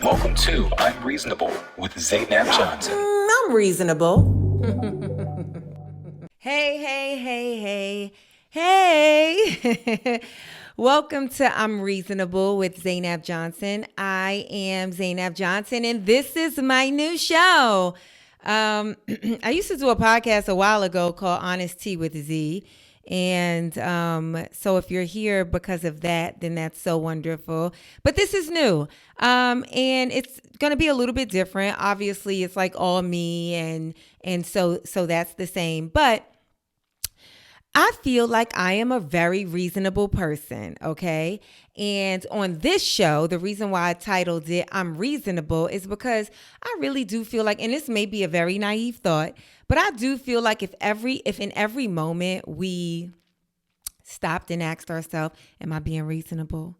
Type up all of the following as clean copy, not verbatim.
Welcome to Unreasonable with Zainab Johnson. I'm reasonable. Hey. Welcome to I'm Reasonable with Zainab Johnson. I am Zainab Johnson, and this is my new show. I used to do a podcast a while ago called Honest Tea with Z. And so if you're here because of that, then that's so wonderful. But this is new. And it's going to be a little bit different. Obviously, it's like all me and so that's the same. But I feel like I am a very reasonable person, okay? And on this show, the reason why I titled it I'm Reasonable is because I really do feel like, and this may be a very naive thought, but I do feel like if in every moment we stopped and asked ourselves, am I being reasonable?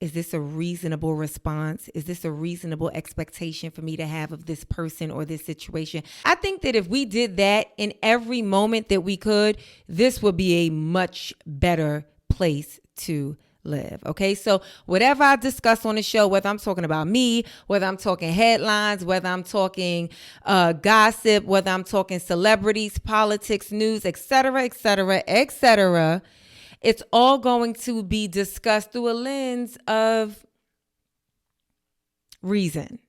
Is this a reasonable response? Is this a reasonable expectation for me to have of this person or this situation? I think that if we did that in every moment that we could, this would be a much better place to live. Okay, so whatever I discuss on the show, whether I'm talking about me, whether I'm talking headlines, whether I'm talking gossip, whether I'm talking celebrities, politics, news, etc., it's all going to be discussed through a lens of reason.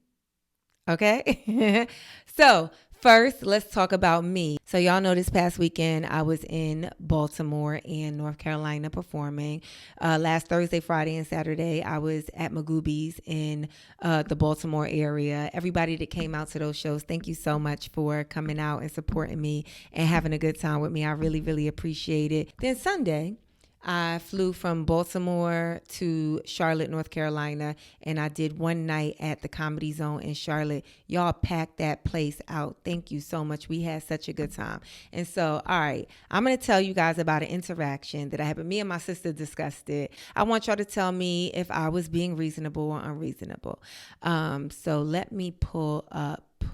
Okay? So first, let's talk about me. So y'all know this past weekend, I was in Baltimore and North Carolina performing. Last Thursday, Friday, and Saturday, I was at Magooby's in the Baltimore area. Everybody that came out to those shows, thank you so much for coming out and supporting me and having a good time with me. I really, really appreciate it. Then Sunday, I flew from Baltimore to Charlotte, North Carolina, and I did one night at the Comedy Zone in Charlotte. Y'all packed that place out. Thank you so much. We had such a good time. And so, all right, I'm going to tell you guys about an interaction that I had. Me and my sister discussed it. I want y'all to tell me if I was being reasonable or unreasonable. So let me pull up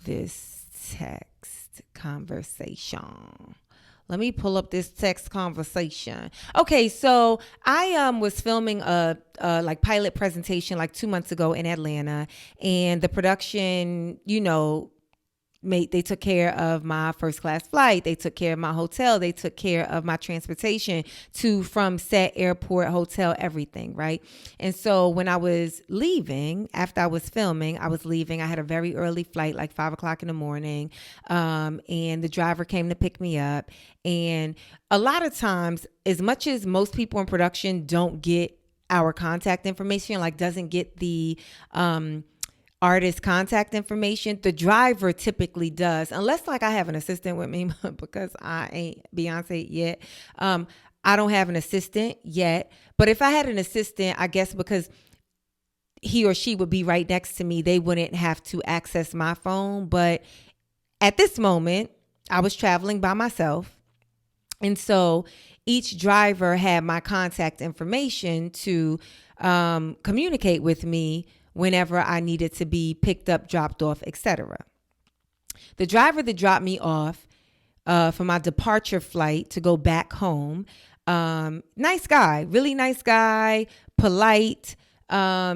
this text conversation. Let me pull up this text conversation. Okay, so I was filming a like pilot presentation like 2 months ago in Atlanta, and the production, they took care of my first class flight. They took care of my hotel. They took care of my transportation to, from set, airport, hotel, everything, right? And so when I was leaving, after I was filming, I had a very early flight, like 5 o'clock in the morning. And the driver came to pick me up. And a lot of times, as much as most people in production don't get our contact information, like doesn't get the, artist contact information, the driver typically does, unless like I have an assistant with me, because I ain't Beyonce yet. I don't have an assistant yet, but if I had an assistant, I guess because he or she would be right next to me, they wouldn't have to access my phone. But at this moment, I was traveling by myself. And so each driver had my contact information to communicate with me whenever I needed to be picked up, dropped off, etc. The driver that dropped me off for my departure flight to go back home, nice guy, really nice guy, polite,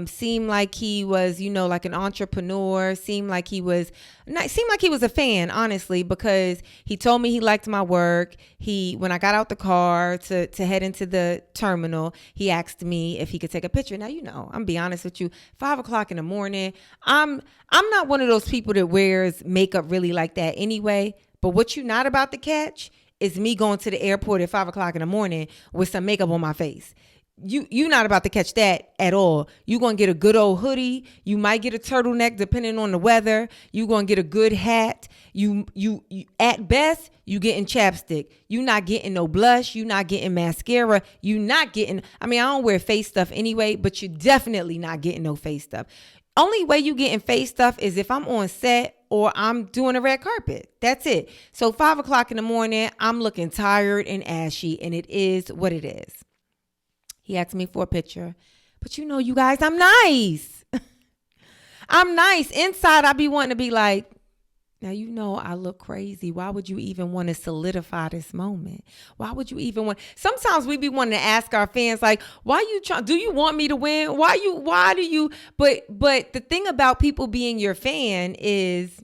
seemed like he was, like an entrepreneur, seemed like he was a fan, honestly, because he told me he liked my work. When I got out the car to head into the terminal, he asked me if he could take a picture. Now, I'm be honest with you, 5 o'clock in the morning, I'm not one of those people that wears makeup really like that anyway, but what you're not about to catch is me going to the airport at 5 o'clock in the morning with some makeup on my face. You're not about to catch that at all. You're going to get a good old hoodie. You might get a turtleneck depending on the weather. You're going to get a good hat. You at best, you getting chapstick. You're not getting no blush. You're not getting mascara. You're not getting, I don't wear face stuff anyway, but you're definitely not getting no face stuff. Only way you getting face stuff is if I'm on set or I'm doing a red carpet. That's it. So 5 o'clock in the morning, I'm looking tired and ashy, and it is what it is. He asked me for a picture. But you guys, I'm nice. I'm nice. Inside, I be wanting to be like, Now, you know I look crazy. Why would you even want to solidify this moment? Why would you even want? Sometimes we be wanting to ask our fans, like, why you trying? Do you want me to win? Why do you? But the thing about people being your fan is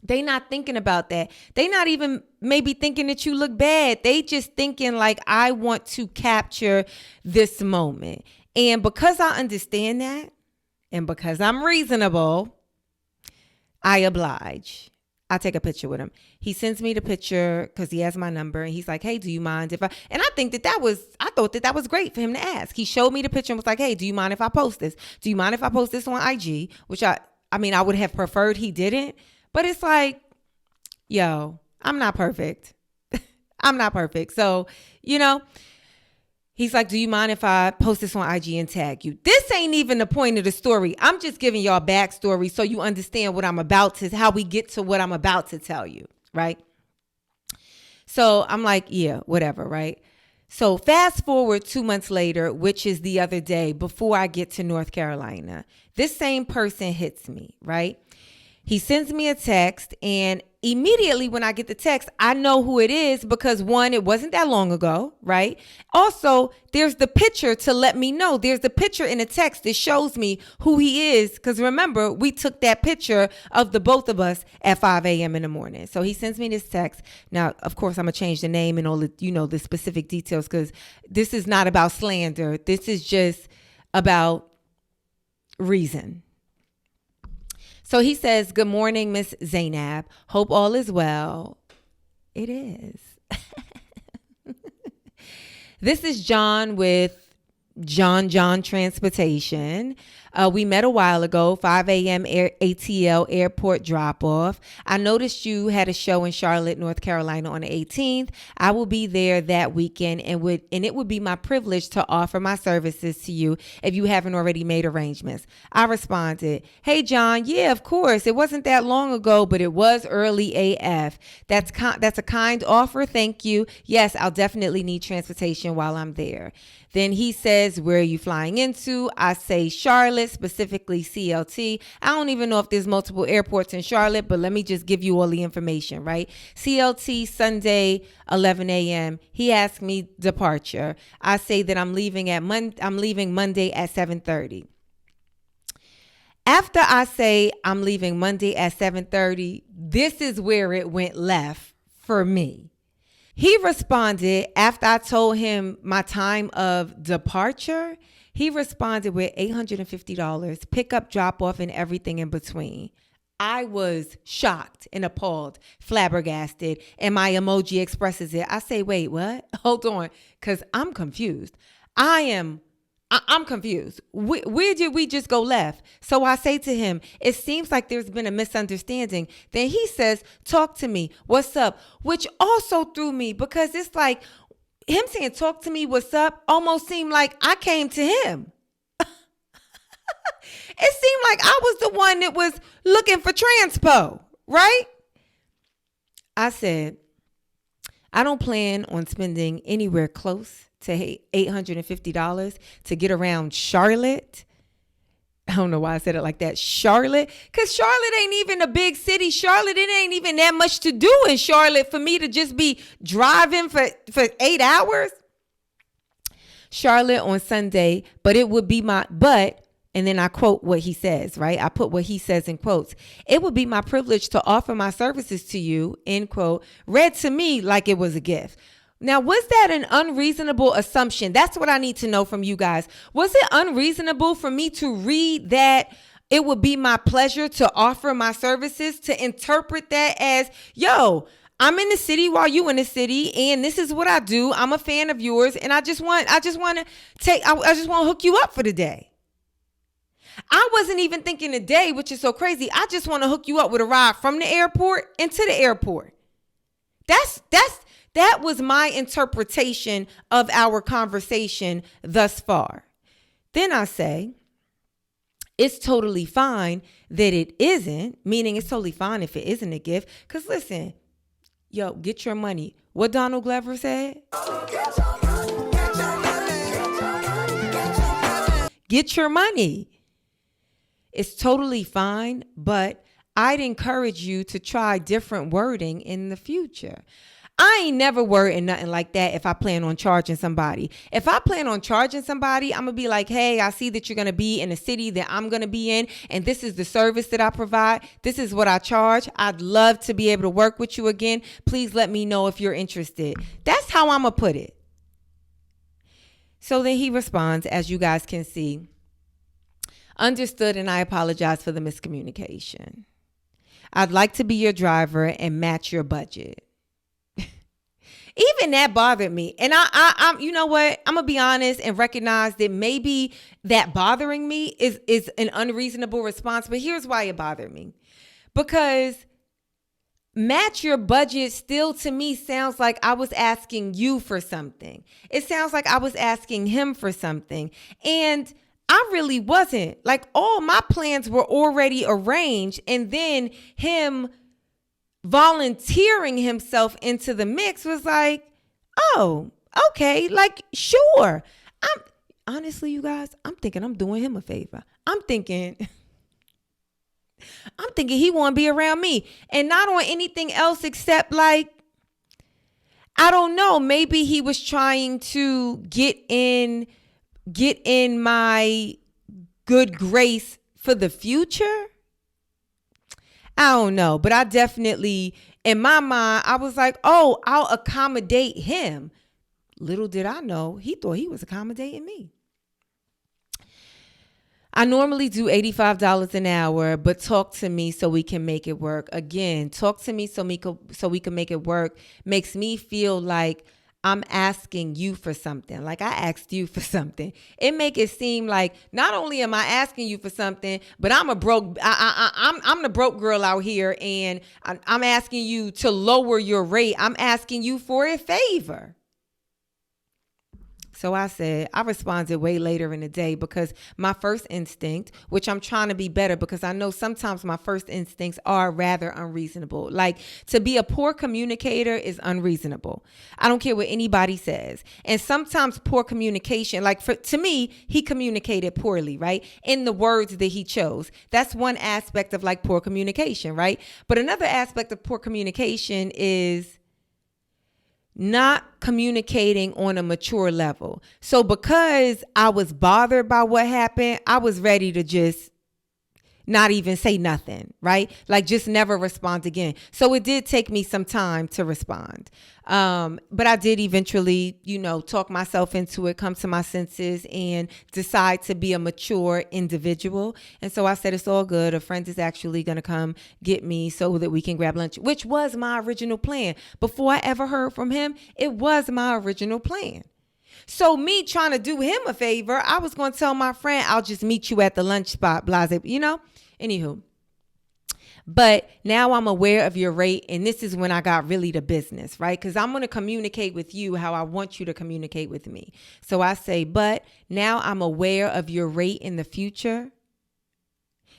they not thinking about that. They not even maybe thinking that you look bad. They just thinking like, I want to capture this moment. And because I understand that, and because I'm reasonable, I oblige. I take a picture with him. He sends me the picture because he has my number, and he's like, hey, do you mind if I, and I thought that was great for him to ask. He showed me the picture and was like, hey, do you mind if I post this? Do you mind if I post this on IG? Which I would have preferred he didn't, but it's like, yo, I'm not perfect. I'm not perfect. So, he's like, do you mind if I post this on IG and tag you? This ain't even the point of the story. I'm just giving y'all backstory so you understand how we get to what I'm about to tell you, right? So I'm like, yeah, whatever, right? So fast forward 2 months later, which is the other day before I get to North Carolina, this same person hits me, right? He sends me a text, and immediately when I get the text, I know who it is because, one, it wasn't that long ago, right? Also, there's the picture to let me know. There's the picture in the text that shows me who he is because, remember, we took that picture of the both of us at 5 a.m. in the morning. So he sends me this text. Now, of course, I'm going to change the name and all the, the specific details because this is not about slander. This is just about reason. So he says, good morning, Miss Zainab. Hope all is well. It is. This is John with John Transportation. We met a while ago, 5 a.m. ATL airport drop off. I noticed you had a show in Charlotte, North Carolina on the 18th. I will be there that weekend and it would be my privilege to offer my services to you if you haven't already made arrangements. I responded, hey, John, yeah, of course. It wasn't that long ago, but it was early AF. That's a kind offer. Thank you. Yes, I'll definitely need transportation while I'm there. Then he says, where are you flying into? I say Charlotte, specifically CLT. I don't even know if there's multiple airports in Charlotte, but let me just give you all the information, right? CLT, Sunday, 11 a.m. He asked me departure. I say that I'm leaving Monday at 7:30. After I say I'm leaving Monday at 7:30, this is where it went left for me. He responded after I told him my time of departure. He responded with $850, pickup, drop off, and everything in between. I was shocked and appalled, flabbergasted, and my emoji expresses it. I say, wait, what? Hold on, because I'm confused. I'm confused. Where did we just go left? So I say to him, it seems like there's been a misunderstanding. Then he says, talk to me. What's up? Which also threw me because it's like him saying, talk to me. What's up? Almost seemed like I came to him. It seemed like I was the one that was looking for transpo, right? I said, I don't plan on spending anywhere close to $850 to get around Charlotte. I don't know why I said it like that. Charlotte. Because Charlotte ain't even a big city. Charlotte, it ain't even that much to do in Charlotte for me to just be driving for 8 hours. Charlotte on Sunday, but it would be and then I quote what he says, right? I put what he says in quotes. It would be my privilege to offer my services to you, end quote, read to me like it was a gift. Now, was that an unreasonable assumption? That's what I need to know from you guys. Was it unreasonable for me to read that it would be my pleasure to offer my services, to interpret that as, yo, I'm in the city while you in the city, and this is what I do. I'm a fan of yours, and I just want to hook you up for the day. I wasn't even thinking a day, which is so crazy. I just want to hook you up with a ride from the airport into the airport. That was my interpretation of our conversation thus far. Then I say, it's totally fine that it isn't, meaning it's totally fine if it isn't a gift. Because listen, yo, get your money. What Donald Glover said? Get your money. It's totally fine, but I'd encourage you to try different wording in the future. I ain't never wording nothing like that if I plan on charging somebody. If I plan on charging somebody, I'm going to be like, hey, I see that you're going to be in a city that I'm going to be in, and this is the service that I provide. This is what I charge. I'd love to be able to work with you again. Please let me know if you're interested. That's how I'm going to put it. So then he responds, as you guys can see, understood, and I apologize for the miscommunication. I'd like to be your driver and match your budget. Even that bothered me. And I'm you know what? I'm going to be honest and recognize that maybe that bothering me is an unreasonable response. But here's why it bothered me. Because match your budget still to me sounds like I was asking you for something. It sounds like I was asking him for something. And I really wasn't. Like, all my plans were already arranged. And then him volunteering himself into the mix was like, oh, okay, like, sure. Honestly, you guys, I'm thinking I'm doing him a favor. I'm thinking he want to be around me, and not on anything else except, like, I don't know, maybe he was trying to get in my good grace for the future. I don't know, but I definitely, in my mind, I was like, oh, I'll accommodate him. Little did I know, he thought he was accommodating me. I normally do $85 an hour, but talk to me so we can make it work. Again, talk to me so we can make it work makes me feel like I'm asking you for something. Like I asked you for something. It make it seem like not only am I asking you for something, but I'm the broke girl out here, and I'm asking you to lower your rate. I'm asking you for a favor. So I responded way later in the day, because my first instinct, which I'm trying to be better, because I know sometimes my first instincts are rather unreasonable. Like, to be a poor communicator is unreasonable. I don't care what anybody says. And sometimes poor communication, like to me, he communicated poorly, right? In the words that he chose. That's one aspect of like poor communication, right? But another aspect of poor communication is not communicating on a mature level. So because I was bothered by what happened, I was ready to just not even say nothing, right? Like just never respond again. So it did take me some time to respond. But I did eventually, talk myself into it, come to my senses, and decide to be a mature individual. And so I said, it's all good. A friend is actually going to come get me so that we can grab lunch, which was my original plan. Before I ever heard from him, it was my original plan. So me trying to do him a favor, I was going to tell my friend, I'll just meet you at the lunch spot, blase, Anywho. But now I'm aware of your rate, and this is when I got really to business, right? Because I'm going to communicate with you how I want you to communicate with me. So I say, but now I'm aware of your rate in the future,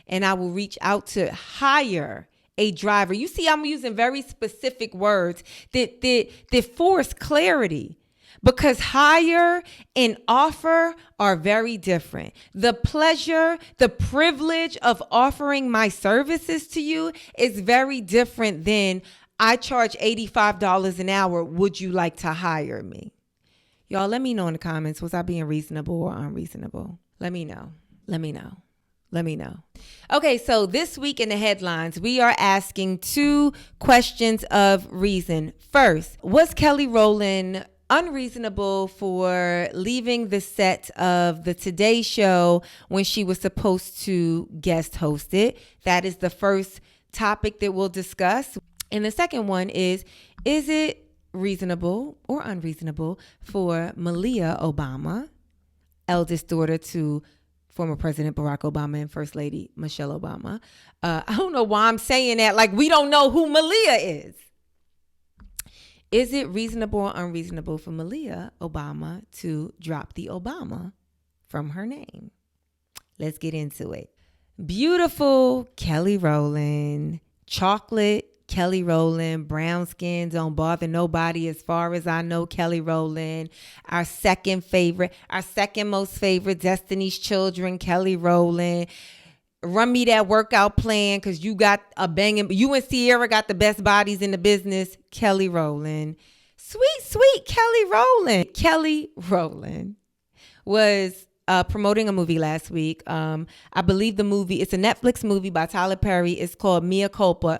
and I will reach out to hire a driver. You see, I'm using very specific words that force clarity. Because hire and offer are very different. The pleasure, the privilege of offering my services to you is very different than I charge $85 an hour. Would you like to hire me? Y'all, let me know in the comments. Was I being reasonable or unreasonable? Let me know. Okay, so this week in the headlines, we are asking 2 questions of reason. First, was Kelly Rowland unreasonable for leaving the set of the Today Show when she was supposed to guest host it? That is the first topic that we'll discuss. And the second one is it reasonable or unreasonable for Malia Obama, eldest daughter to former President Barack Obama and First Lady Michelle Obama? I don't know why I'm saying that like we don't know who Malia is. Is it reasonable or unreasonable for Malia Obama to drop the Obama from her name? Let's get into it. Beautiful Kelly Rowland, chocolate Kelly Rowland, brown skin, don't bother nobody as far as I know Kelly Rowland. Our second most favorite, Destiny's Children, Kelly Rowland. run me that workout plan because you got a banging. You and Sierra got the best bodies in the business. Kelly Rowland. Sweet Kelly Rowland. Kelly Rowland was promoting a movie last week. I believe the movie, it's a Netflix movie by Tyler Perry. It's called Mea Culpa,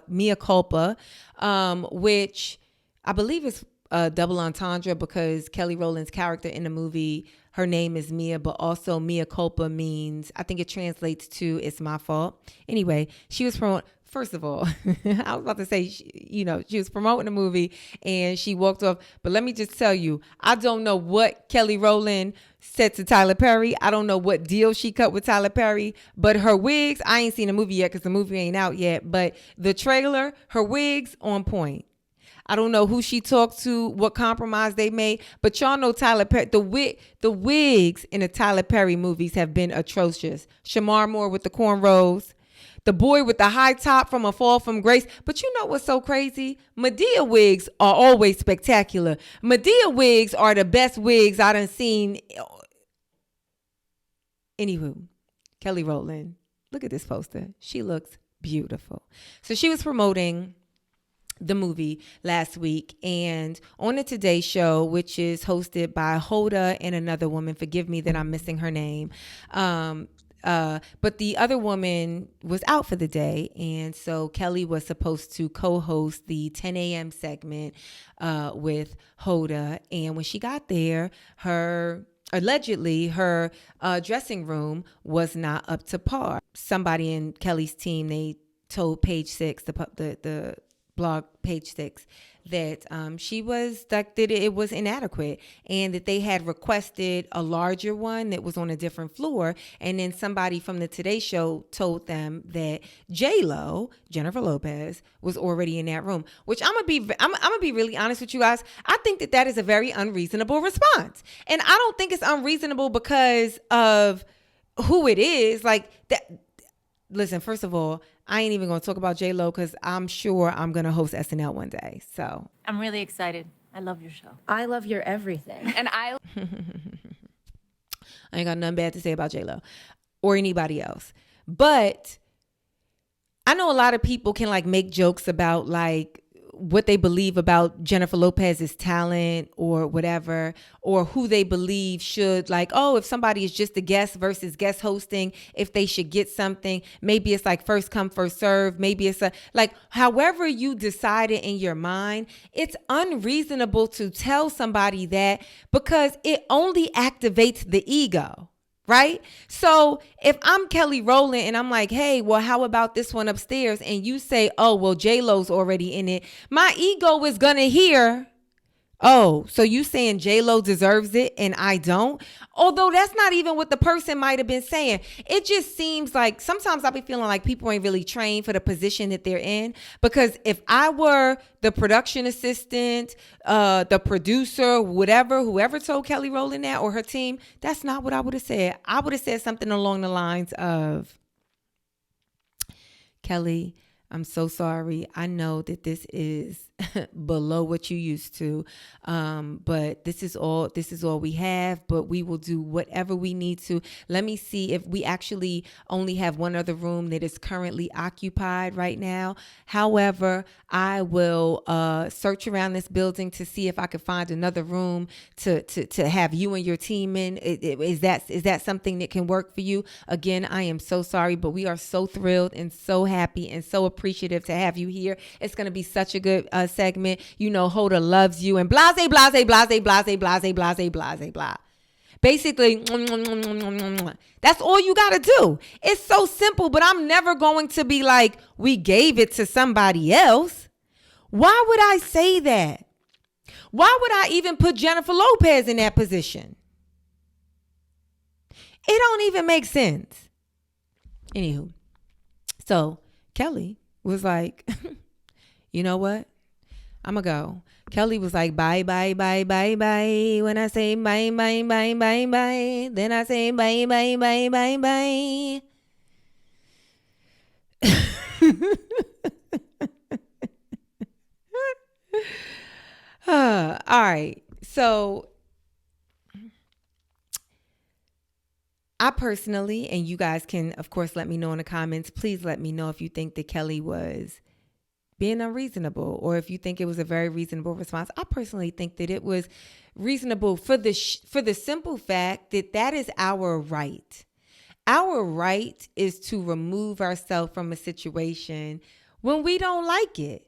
which I believe is a double entendre because Kelly Rowland's character in the movie, her name is Mia, but also Mea Culpa means, I think it translates to it's my fault. Anyway, she was promoting. First of all, I was about to say, she was promoting a movie and she walked off. But let me just tell you, I don't know what Kelly Rowland said to Tyler Perry. I don't know what deal she cut with Tyler Perry. But her wigs, I ain't seen the movie yet because the movie ain't out yet. But the trailer, her wigs on point. I don't know who she talked to, what compromise they made, but y'all know Tyler Perry. The wigs in the Tyler Perry movies have been atrocious. Shamar Moore with the cornrows. The boy with the high top from A Fall from Grace. But you know what's so crazy? Medea wigs are always spectacular. Medea wigs are the best wigs I done seen. Anywho, Kelly Rowland. Look at this poster. She looks beautiful. So she was promoting the movie last week, and on the Today Show, which is hosted by Hoda and another woman, forgive me that I'm missing her name, but the other woman was out for the day, and so Kelly was supposed to co-host the 10 a.m. segment with Hoda, and when she got there, allegedly her dressing room was not up to par. Somebody in Kelly's team, they told Page Six, the blog Page Six, that she was that it was inadequate and that they had requested a larger one that was on a different floor. And then somebody from the Today Show told them that J-Lo, Jennifer Lopez, was already in that room, which I'm gonna be really honest with you guys. I think that is a very unreasonable response. And I don't think it's unreasonable because of who it is. Like that. Listen, first of all, I ain't even going to talk about J-Lo because I'm sure I'm going to host SNL one day. So I'm really excited. I love your show. I love your everything. And I ain't got nothing bad to say about J-Lo or anybody else. But I know a lot of people can like make jokes about like what they believe about Jennifer Lopez's talent or whatever, or who they believe should, like, oh, if somebody is just a guest versus guest hosting, if they should get something, maybe it's like first come, first serve. Maybe it's like, however you decide it in your mind, it's unreasonable to tell somebody that because it only activates the ego. Right? So if I'm Kelly Rowland and I'm like, hey, well, how about this one upstairs? And you say, oh, well, J-Lo's already in it. My ego is going to hear, oh, so you saying J-Lo deserves it and I don't? Although that's not even what the person might have been saying. It just seems like sometimes I'll be feeling like people ain't really trained for the position that they're in. Because if I were the production assistant, the producer, whoever told Kelly Rowland that or her team, that's not what I would have said. I would have said something along the lines of, Kelly, I'm so sorry. I know that this is below what you used to, but this is all we have, but we will do whatever we need to. Let me see if we actually only have one other room that is currently occupied right now. However, I will search around this building to see if I could find another room to have you and your team in. Is that something that can work for you? Again, I am so sorry, but we are so thrilled and so happy and so appreciative to have you here. It's going to be such a good segment. You know, Hoda loves you and blase, blase, blase, blase, blase, blase, blase, blah. Basically, that's all you got to do. It's so simple, but I'm never going to be like, we gave it to somebody else. Why would I say that? Why would I even put Jennifer Lopez in that position? It don't even make sense. Anywho, so Kelly was like, you know what? I'm going to go. Kelly was like, bye, bye, bye, bye, bye. When I say bye, bye, bye, bye, bye, then I say bye, bye, bye, bye, bye. All right. So I personally, and you guys can, of course, let me know in the comments. Please let me know if you think that Kelly was being unreasonable or if you think it was a very reasonable response. I personally think that it was reasonable for the simple fact that that is our right. Our right is to remove ourselves from a situation when we don't like it.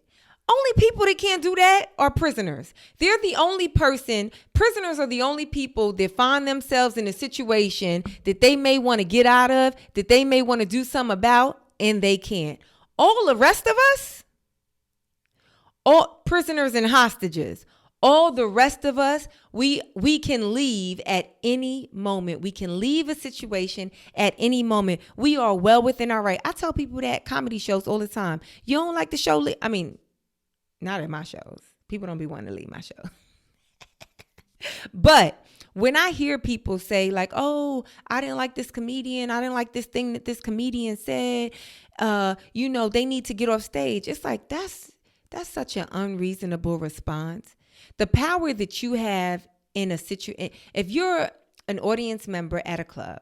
Only people that can't do that are prisoners. Prisoners are the only people that find themselves in a situation that they may want to get out of, that they may want to do something about, and they can't. All the rest of us, all prisoners and hostages, all the rest of us, we can leave at any moment. We can leave a situation at any moment. We are well within our right. I tell people that comedy shows all the time. You don't like the show? Not at my shows. People don't be wanting to leave my show. But when I hear people say like, oh, I didn't like this comedian. I didn't like this thing that this comedian said. They need to get off stage. It's like, that's such an unreasonable response. The power that you have in a situation, if you're an audience member at a club,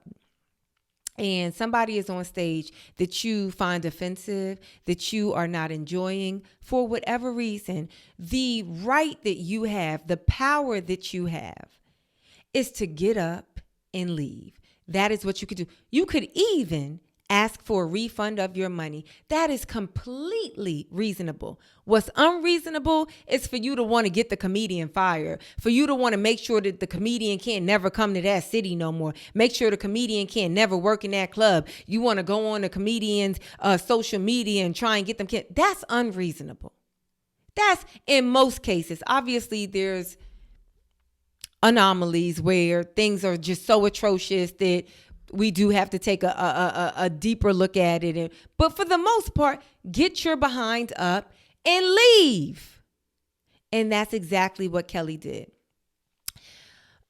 and somebody is on stage that you find offensive, that you are not enjoying for whatever reason, the right that you have, the power that you have is to get up and leave. That is what you could do. You could even ask for a refund of your money. That is completely reasonable. What's unreasonable is for you to want to get the comedian fired, for you to want to make sure that the comedian can't never come to that city no more, make sure the comedian can't never work in that club. You want to go on the comedian's social media and try and get them. That's unreasonable. That's in most cases. Obviously, there's anomalies where things are just so atrocious that we do have to take a deeper look at it. But for the most part, get your behind up and leave. And that's exactly what Kelly did.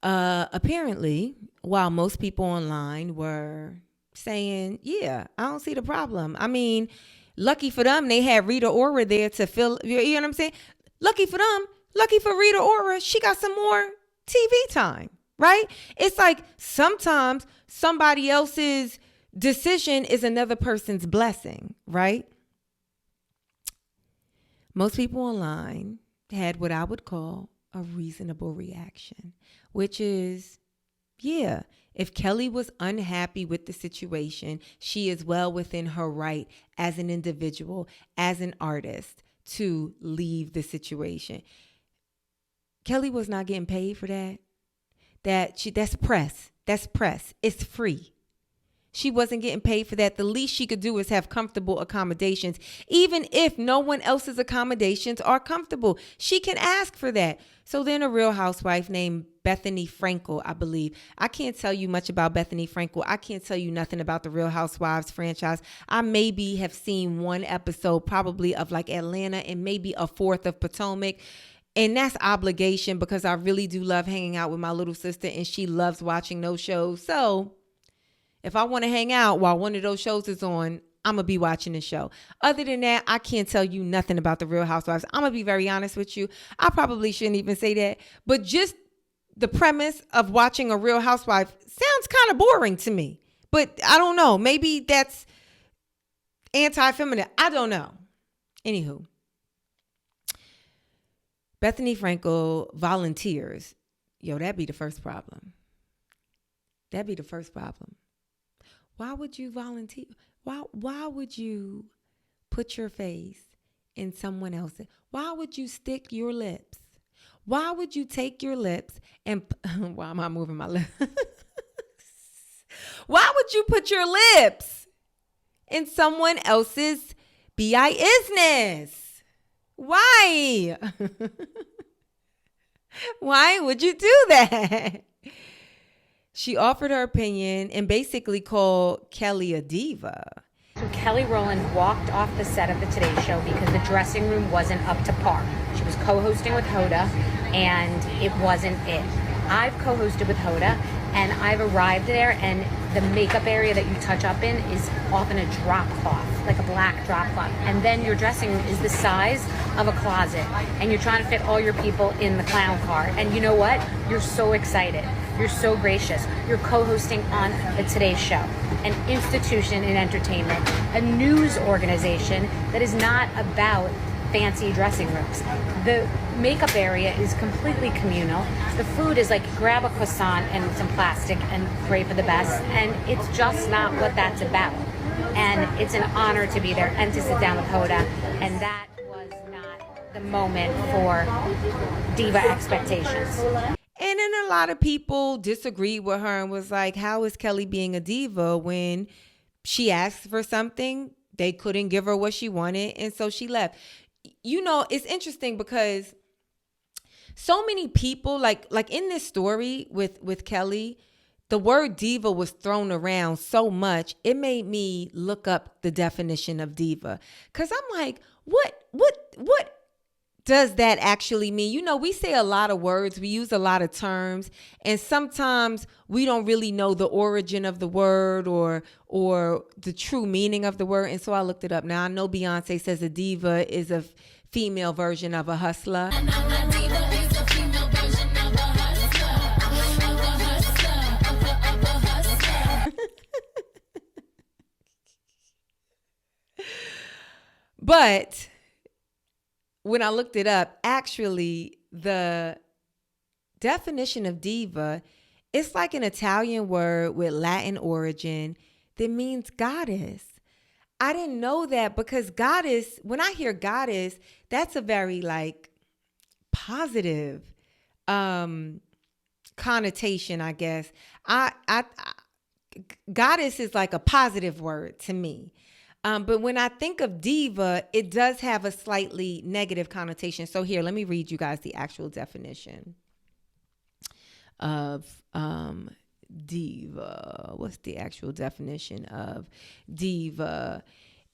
Apparently, while most people online were saying, yeah, I don't see the problem. I mean, lucky for them, they had Rita Ora there to fill, you know what I'm saying? Lucky for them, lucky for Rita Ora, she got some more TV time. Right? It's like sometimes somebody else's decision is another person's blessing, right? Most people online had what I would call a reasonable reaction, which is, yeah, if Kelly was unhappy with the situation, she is well within her right as an individual, as an artist, to leave the situation. Kelly was not getting paid for that. That's press. That's press. It's free. She wasn't getting paid for that. The least she could do is have comfortable accommodations. Even if no one else's accommodations are comfortable, she can ask for that. So then a Real Housewife named Bethany Frankel, I believe. I can't tell you much about Bethany Frankel. I can't tell you nothing about the Real Housewives franchise. I maybe have seen one episode probably of like Atlanta and maybe a fourth of Potomac. And that's obligation because I really do love hanging out with my little sister and she loves watching those shows. So if I want to hang out while one of those shows is on, I'm going to be watching the show. Other than that, I can't tell you nothing about the Real Housewives. I'm going to be very honest with you. I probably shouldn't even say that. But just the premise of watching a Real Housewife sounds kind of boring to me. But I don't know. Maybe that's anti-feminine. I don't know. Anywho. Bethany Frankel volunteers. Yo, that'd be the first problem. That'd be the first problem. Why would you volunteer? Why would you put your face in someone else's? Why would you stick your lips? Why would you take your lips and why am I moving my lips? Why would you put your lips in someone else's business? Why? Why would you do that? She offered her opinion and basically called Kelly a diva. So Kelly Rowland walked off the set of the Today Show because the dressing room wasn't up to par. She was co-hosting with Hoda, and it wasn't it. I've co-hosted with Hoda, and I've arrived there, and the makeup area that you touch up in is often a drop cloth, like a black drop cloth. And then your dressing room is the size of a closet, and you're trying to fit all your people in the clown car. And you know what? You're so excited. You're so gracious. You're co-hosting on the Today Show, an institution in entertainment, a news organization that is not about fancy dressing rooms. The makeup area is completely communal. The food is like grab a croissant and some plastic and pray for the best. And it's just not what that's about. And it's an honor to be there and to sit down with Hoda. And that was not the moment for diva expectations. And then a lot of people disagreed with her and was like, how is Kelly being a diva when she asked for something, they couldn't give her what she wanted, and so she left. You know, it's interesting because so many people, like in this story with Kelly, the word diva was thrown around so much, it made me look up the definition of diva. Because I'm like, what does that actually mean? You know, we say a lot of words, we use a lot of terms, and sometimes we don't really know the origin of the word or the true meaning of the word. And so I looked it up. Now I know Beyonce says a diva is a female version of a hustler. But when I looked it up, actually, the definition of diva, it's like an Italian word with Latin origin that means goddess. I didn't know that because goddess, when I hear goddess, that's a very like positive connotation, I guess. Goddess is like a positive word to me. But when I think of diva, it does have a slightly negative connotation. So here, let me read you guys the actual definition of diva. What's the actual definition of diva?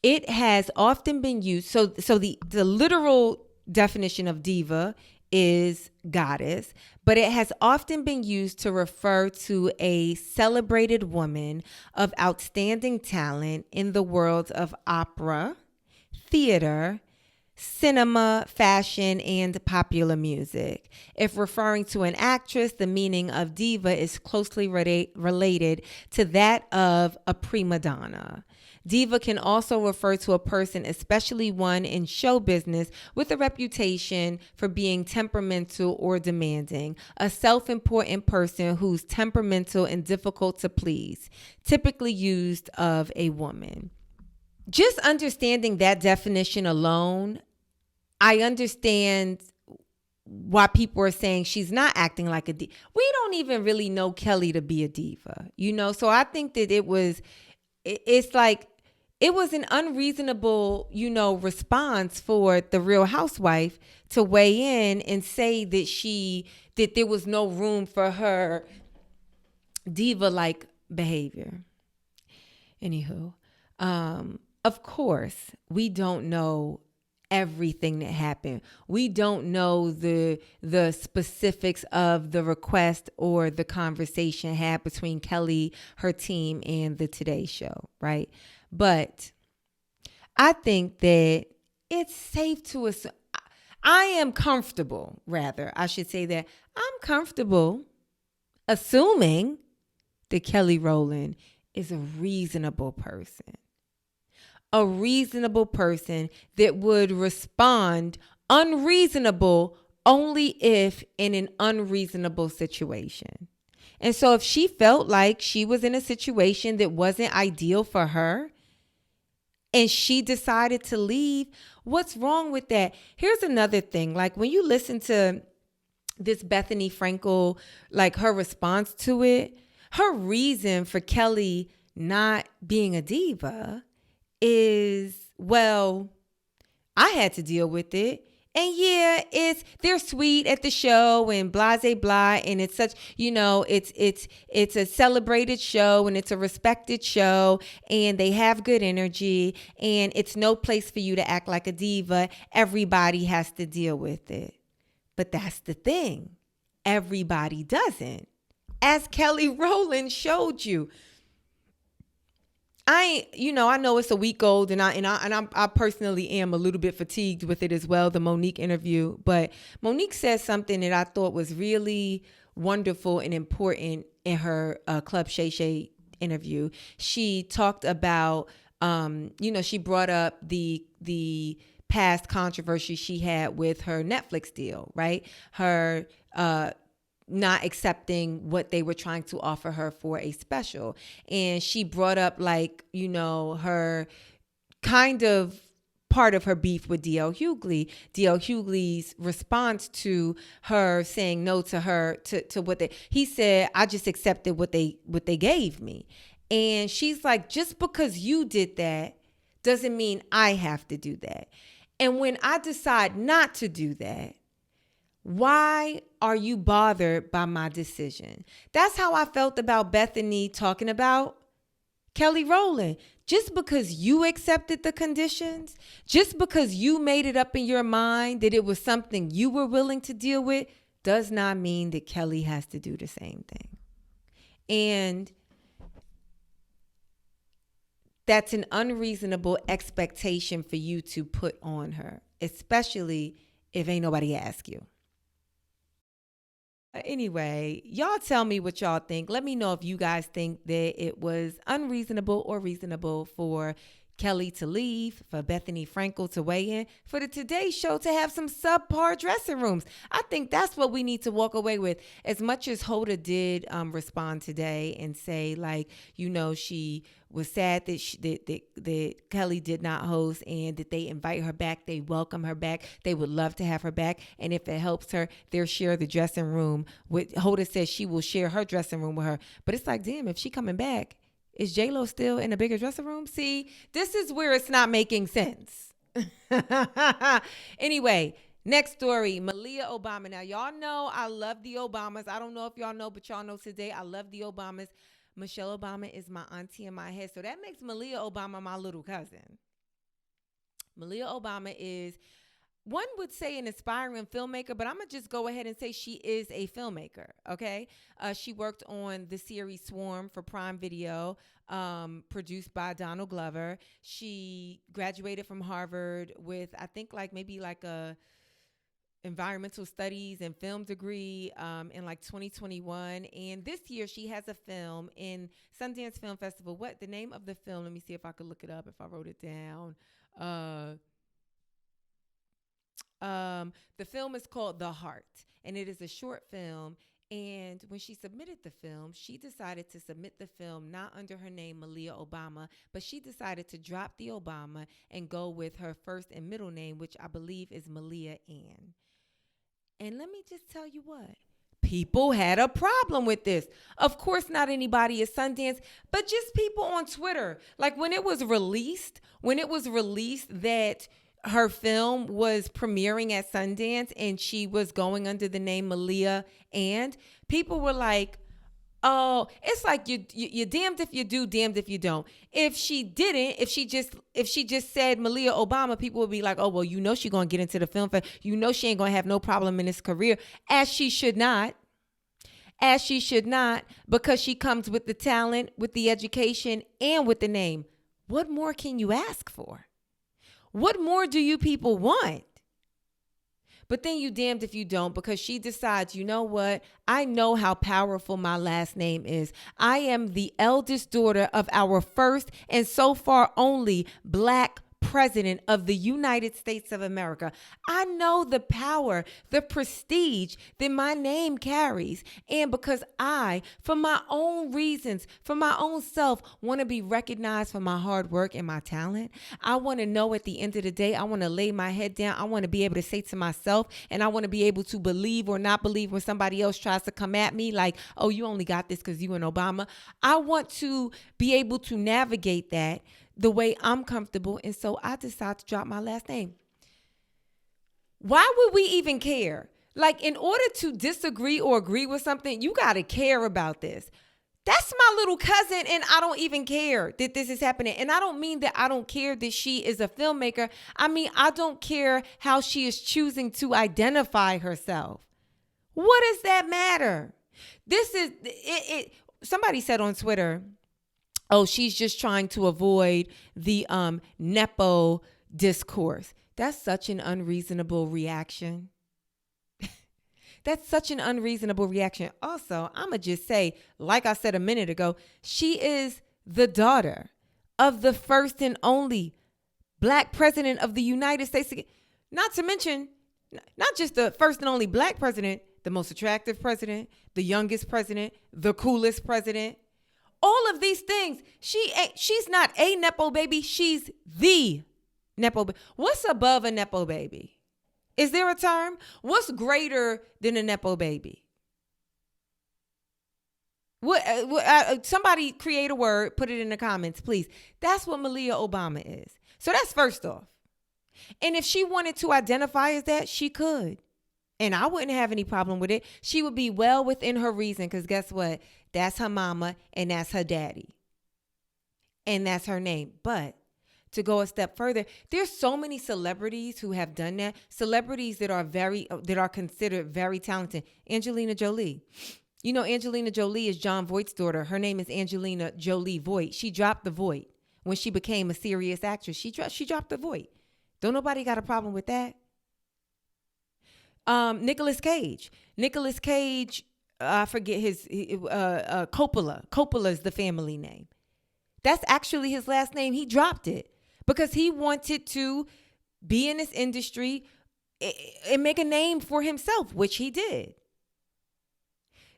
It has often been used. So the literal definition of diva is goddess, but it has often been used to refer to a celebrated woman of outstanding talent in the worlds of opera, theater, cinema, fashion, and popular music. If referring to an actress, the meaning of diva is closely related to that of a prima donna. Diva can also refer to a person, especially one in show business, with a reputation for being temperamental or demanding, a self-important person who's temperamental and difficult to please, typically used of a woman. Just understanding that definition alone, I understand why people are saying she's not acting like a diva. We don't even really know Kelly to be a diva, you know? So I think that it's like, it was an unreasonable, you know, response for the Real Housewife to weigh in and say that there was no room for her diva-like behavior. Anywho, of course, we don't know everything that happened. We don't know the specifics of the request or the conversation had between Kelly, her team, and the Today Show, right? But I think that it's safe to assume, I'm comfortable assuming that Kelly Rowland is a reasonable person that would respond unreasonable only if in an unreasonable situation. And so if she felt like she was in a situation that wasn't ideal for her, and she decided to leave, what's wrong with that? Here's another thing. Like when you listen to this Bethany Frankel, like her response to it, her reason for Kelly not being a diva is, well, I had to deal with it. And yeah, they're sweet at the show and blah, blah, and it's such, you know, it's a celebrated show and it's a respected show and they have good energy and it's no place for you to act like a diva. Everybody has to deal with it. But that's the thing. Everybody doesn't. As Kelly Rowland showed you. I know it's a week old and I personally am a little bit fatigued with it as well, the Monique interview. But Monique said something that I thought was really wonderful and important in her Club Shay Shay interview. She talked about, she brought up the past controversy she had with her Netflix deal, right? Her not accepting what they were trying to offer her for a special. And she brought up her kind of part of her beef with D.L. Hughley. D.L. Hughley's response to her saying no to her, to what he said, I just accepted what they gave me. And she's like, just because you did that doesn't mean I have to do that. And when I decide not to do that, why are you bothered by my decision? That's how I felt about Bethany talking about Kelly Rowland. Just because you accepted the conditions, just because you made it up in your mind that it was something you were willing to deal with, does not mean that Kelly has to do the same thing. And that's an unreasonable expectation for you to put on her, especially if ain't nobody ask you. Anyway, y'all tell me what y'all think. Let me know if you guys think that it was unreasonable or reasonable for Kelly to leave, for Bethany Frankel to weigh in, for the Today Show to have some subpar dressing rooms. I think that's what we need to walk away with. As much as Hoda did respond today and say, she was sad that that Kelly did not host and that they invite her back, they welcome her back, they would love to have her back, and if it helps her, they'll share the dressing room with. Hoda says she will share her dressing room with her, but it's like, damn, if she coming back, is J-Lo still in a bigger dressing room? See, this is where it's not making sense. Anyway, next story, Malia Obama. Now, y'all know I love the Obamas. I don't know if y'all know, but y'all know today I love the Obamas. Michelle Obama is my auntie in my head, so that makes Malia Obama my little cousin. Malia Obama is, one would say, an aspiring filmmaker, but I'm going to just go ahead and say she is a filmmaker, okay? She worked on the series Swarm for Prime Video, produced by Donald Glover. She graduated from Harvard with, I think, maybe a environmental studies and film degree in 2021. And this year she has a film in Sundance Film Festival. What the name of the film? Let me see if I could look it up if I wrote it down. The film is called The Heart, and it is a short film. And when she submitted the film, she decided to submit the film not under her name, Malia Obama, but she decided to drop the Obama and go with her first and middle name, which I believe is Malia Ann. And let me just tell you what. People had a problem with this. Of course, not anybody at Sundance, but just people on Twitter. When it was released that her film was premiering at Sundance and she was going under the name Malia, and people were like, oh, it's like you're damned if you do, damned if you don't. If she didn't, if she just said Malia Obama, people would be like, oh, well, she's going to get into the film fest. She ain't going to have no problem in this career, as she should not, because she comes with the talent, with the education, and with the name. What more can you ask for? What more do you people want? But then you damned if you don't, because she decides, you know what? I know how powerful my last name is. I am the eldest daughter of our first and so far only Black president of the United States of America. I know the power, the prestige that my name carries. And because I, for my own reasons, for my own self, want to be recognized for my hard work and my talent. I want to know at the end of the day, I want to lay my head down. I want to be able to say to myself, and I want to be able to believe or not believe when somebody else tries to come at me like, oh, you only got this because you and Obama. I want to be able to navigate that the way I'm comfortable, and so I decide to drop my last name. Why would we even care? In order to disagree or agree with something, you got to care about this. That's my little cousin, and I don't even care that this is happening. And I don't mean that I don't care that she is a filmmaker. I mean, I don't care how she is choosing to identify herself. What does that matter? This is it. Somebody said on Twitter, oh, she's just trying to avoid the Nepo discourse. That's such an unreasonable reaction. That's such an unreasonable reaction. Also, I'm going to just say, like I said a minute ago, she is the daughter of the first and only Black president of the United States. Not to mention, not just the first and only Black president, the most attractive president, the youngest president, the coolest president. All of these things. She's not a Nepo baby. She's the Nepo baby. What's above a Nepo baby? Is there a term? What's greater than a Nepo baby? Somebody create a word, put it in the comments, please. That's what Malia Obama is. So that's first off. And if she wanted to identify as that, she could. And I wouldn't have any problem with it. She would be well within her reason, because guess what? That's her mama and that's her daddy. And that's her name. But to go a step further, there's so many celebrities who have done that. Celebrities that are considered very talented. Angelina Jolie. You know, Angelina Jolie is John Voight's daughter. Her name is Angelina Jolie Voight. She dropped the Voight when she became a serious actress. She dropped the Voight. Don't nobody got a problem with that. Nicolas Cage. I forget his Coppola. Coppola is the family name. That's actually his last name. He dropped it because he wanted to be in this industry and make a name for himself, which he did.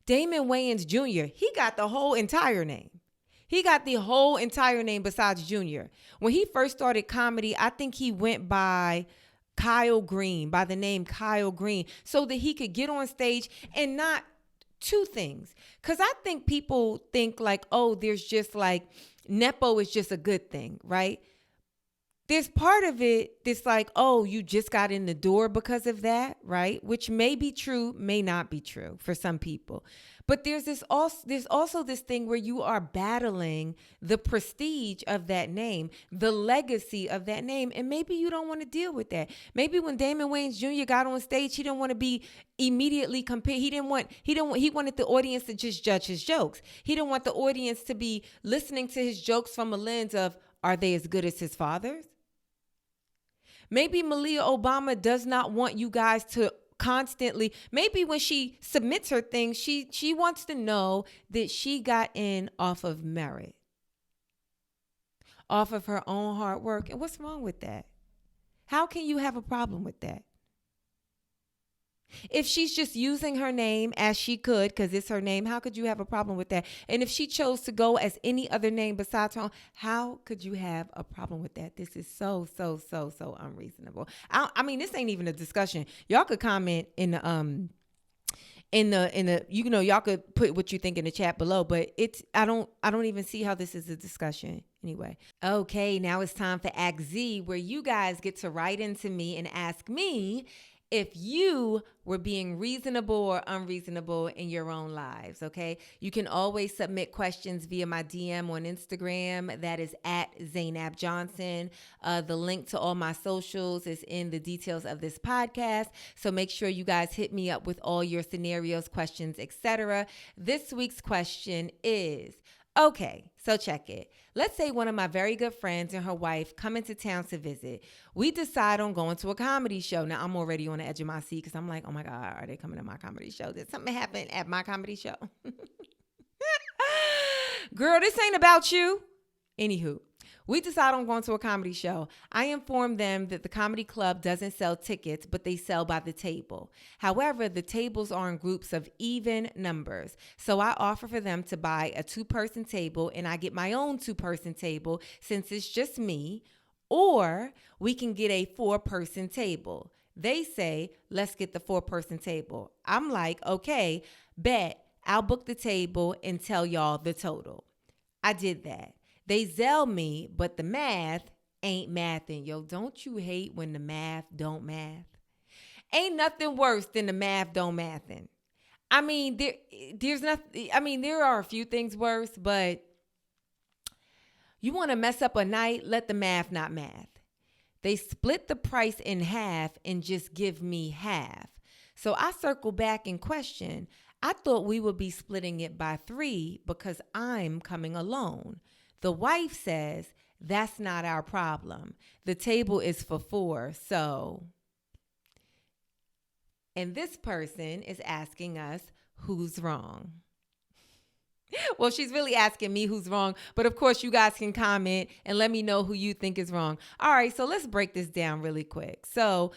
Damon Wayans Jr., he got the whole entire name. He got the whole entire name besides Jr. When he first started comedy, I think he went by Kyle Green, by the name Kyle Green, so that he could get on stage and not two things. Because I think people think like, oh, there's just like, Nepo is just a good thing, right? There's part of it that's like, oh, you just got in the door because of that, right? Which may be true, may not be true for some people. But there's also this thing where you are battling the prestige of that name, the legacy of that name, and maybe you don't want to deal with that. Maybe when Damon Wayans Jr. got on stage, he didn't want to be immediately compared. He wanted the audience to just judge his jokes. He didn't want the audience to be listening to his jokes from a lens of, are they as good as his father's? Maybe Malia Obama does not want you guys to constantly, maybe when she submits her things, she wants to know that she got in off of merit, off of her own hard work. And what's wrong with that? How can you have a problem with that? If she's just using her name as she could, because it's her name, how could you have a problem with that? And if she chose to go as any other name besides her own, how could you have a problem with that? This is so unreasonable. I mean, this ain't even a discussion. Y'all could comment in the y'all could put what you think in the chat below, but I don't even see how this is a discussion anyway. Okay, now it's time for Act Z, where you guys get to write into me and ask me if you were being reasonable or unreasonable in your own lives, okay? You can always submit questions via my DM on Instagram. That is at Zainab Johnson. The link to all my socials is in the details of this podcast. So make sure you guys hit me up with all your scenarios, questions, etc. This week's question is, okay, so check it. Let's say one of my very good friends and her wife come into town to visit. We decide on going to a comedy show. Now, I'm already on the edge of my seat because I'm like, oh my God, are they coming to my comedy show? Did something happen at my comedy show? Girl, this ain't about you. Anywho, we decide on going to a comedy show. I inform them that the comedy club doesn't sell tickets, but they sell by the table. However, the tables are in groups of even numbers. So I offer for them to buy a 2-person table, and I get my own 2-person table since it's just me, or we can get a 4-person table. They say, let's get the 4-person table. I'm like, okay, bet. I'll book the table and tell y'all the total. I did that. They Zelle me, but the math ain't mathing. Yo, don't you hate when the math don't math? Ain't nothing worse than the math don't mathin'. I mean, there's nothing. I mean, there are a few things worse, but you want to mess up a night, let the math not math. They split the price in half and just give me half. So I circle back and question, I thought we would be splitting it by 3 because I'm coming alone. The wife says, that's not our problem. The table is for 4, so And this person is asking us who's wrong. Well, she's really asking me who's wrong, but of course you guys can comment and let me know who you think is wrong. All right, so let's break this down really quick. So,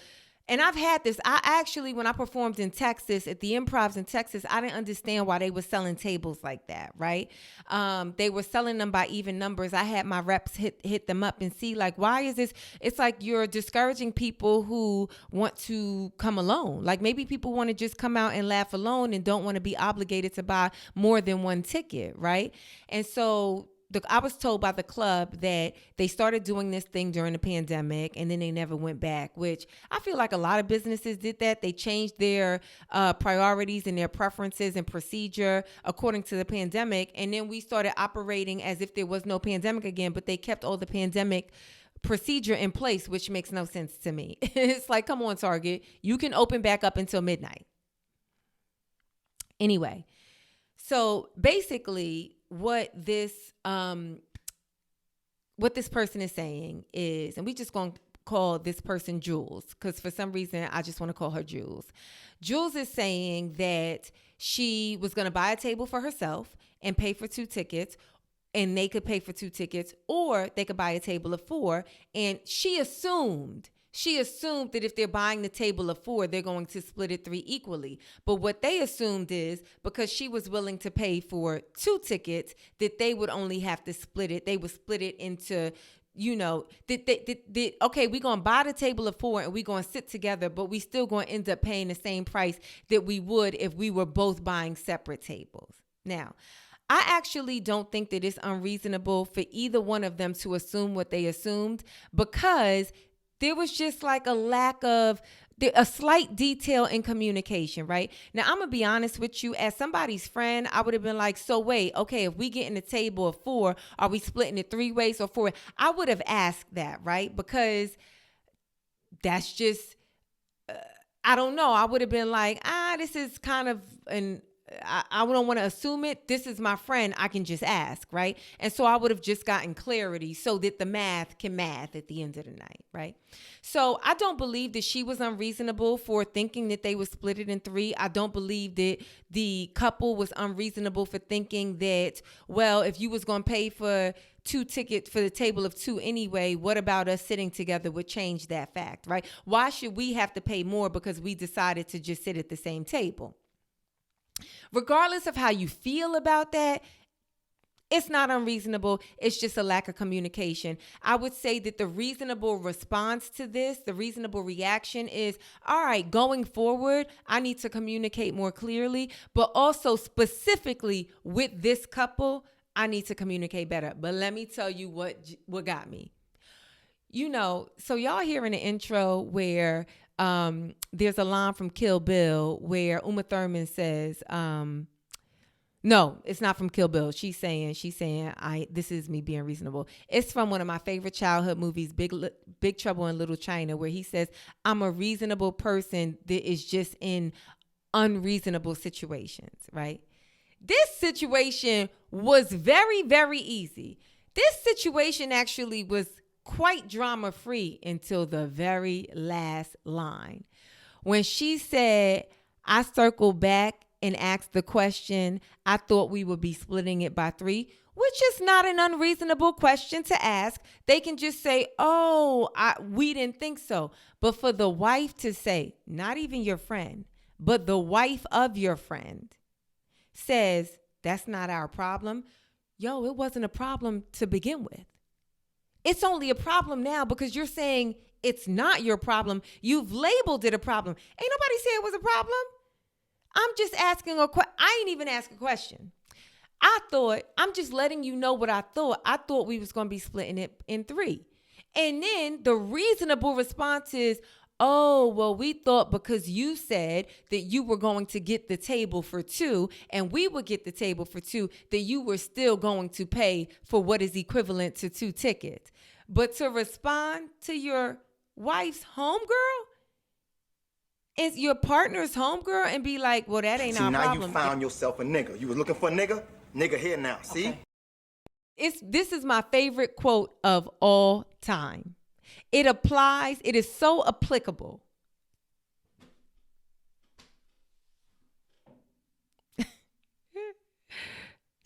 and I've had this, I actually, when I performed in Texas, at the Improvs in Texas, I didn't understand why they were selling tables like that, right? They were selling them by even numbers. I had my reps hit them up and see, like, why is this? It's like you're discouraging people who want to come alone. Like, maybe people want to just come out and laugh alone and don't want to be obligated to buy more than one ticket, right? And so I was told by the club that they started doing this thing during the pandemic and then they never went back, which I feel like a lot of businesses did that. They changed their priorities and their preferences and procedure according to the pandemic. And then we started operating as if there was no pandemic again, but they kept all the pandemic procedure in place, which makes no sense to me. It's like, come on, Target, you can open back up until midnight. Anyway, so basically what this person is saying is, and we just going to call this person Jules, because for some reason I just want to call her Jules. Jules is saying that she was going to buy a table for herself and pay for 2 tickets, and they could pay for 2 tickets, or they could buy a table of 4. And she assumed that if they're buying the table of 4, they're going to split it 3 equally. But what they assumed is, because she was willing to pay for 2 tickets, that they would only have to split it. They would split it into, okay, we're going to buy the table of 4 and we're going to sit together, but we still going to end up paying the same price that we would if we were both buying separate tables. Now, I actually don't think that it's unreasonable for either one of them to assume what they assumed, because there was just like a slight detail in communication, right? Now, I'm going to be honest with you. As somebody's friend, I would have been like, so wait, okay, if we get in a table of 4, are we splitting it 3 ways or 4? I would have asked that, right? Because that's just, I don't know. I would have been like, this is kind of I don't want to assume it. This is my friend. I can just ask, right? And so I would have just gotten clarity so that the math can math at the end of the night, right? So I don't believe that she was unreasonable for thinking that they would split it in 3. I don't believe that the couple was unreasonable for thinking that, well, if you was going to pay for 2 tickets for the table of 2 anyway, what about us sitting together would change that fact, right? Why should we have to pay more because we decided to just sit at the same table? Regardless of how you feel about that, it's not unreasonable. It's just a lack of communication. I would say that the reasonable response to this, the reasonable reaction is, all right, going forward, I need to communicate more clearly, but also specifically with this couple, I need to communicate better. But let me tell you what got me. So y'all hear in the intro where there's a line from Kill Bill where Uma Thurman says, no, it's not from Kill Bill. She's saying, this is me being reasonable. It's from one of my favorite childhood movies, Big Trouble in Little China, where he says, I'm a reasonable person that is just in unreasonable situations, right? This situation was very, very easy. This situation actually was quite drama-free until the very last line. When she said, I circled back and asked the question, I thought we would be splitting it by 3, which is not an unreasonable question to ask. They can just say, we didn't think so. But for the wife to say, not even your friend, but the wife of your friend says, that's not our problem. It wasn't a problem to begin with. It's only a problem now because you're saying it's not your problem. You've labeled it a problem. Ain't nobody say it was a problem. I'm just asking I ain't even ask a question. I'm just letting you know what I thought. I thought we was going to be splitting it in 3. And then the reasonable response is, we thought because you said that you were going to get the table for 2 and we would get the table for 2, that you were still going to pay for what is equivalent to 2 tickets. But to respond to your wife's homegirl, is your partner's homegirl, and be like, well, that ain't our problem. Now you found yourself a nigga. You was looking for a nigga? Nigga here now, see? Okay. This is my favorite quote of all time. It applies. It is so applicable.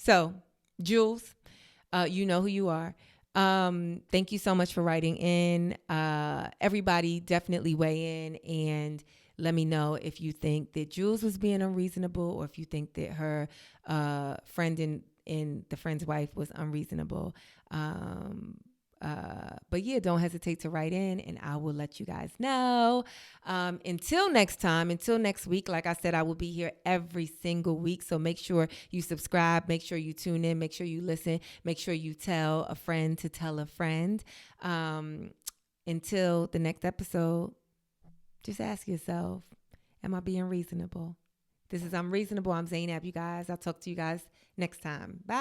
So, Jules, you know who you are. Thank you so much for writing in. Everybody definitely weigh in and let me know if you think that Jules was being unreasonable or if you think that her friend in the friend's wife was unreasonable. But yeah, don't hesitate to write in and I will let you guys know. Until next week, like I said, I will be here every single week. So make sure you subscribe, make sure you tune in, make sure you listen, make sure you tell a friend to tell a friend. Until the next episode, just ask yourself, am I being reasonable? This is I'm Reasonable. I'm Zainab, you guys. I'll talk to you guys next time. Bye.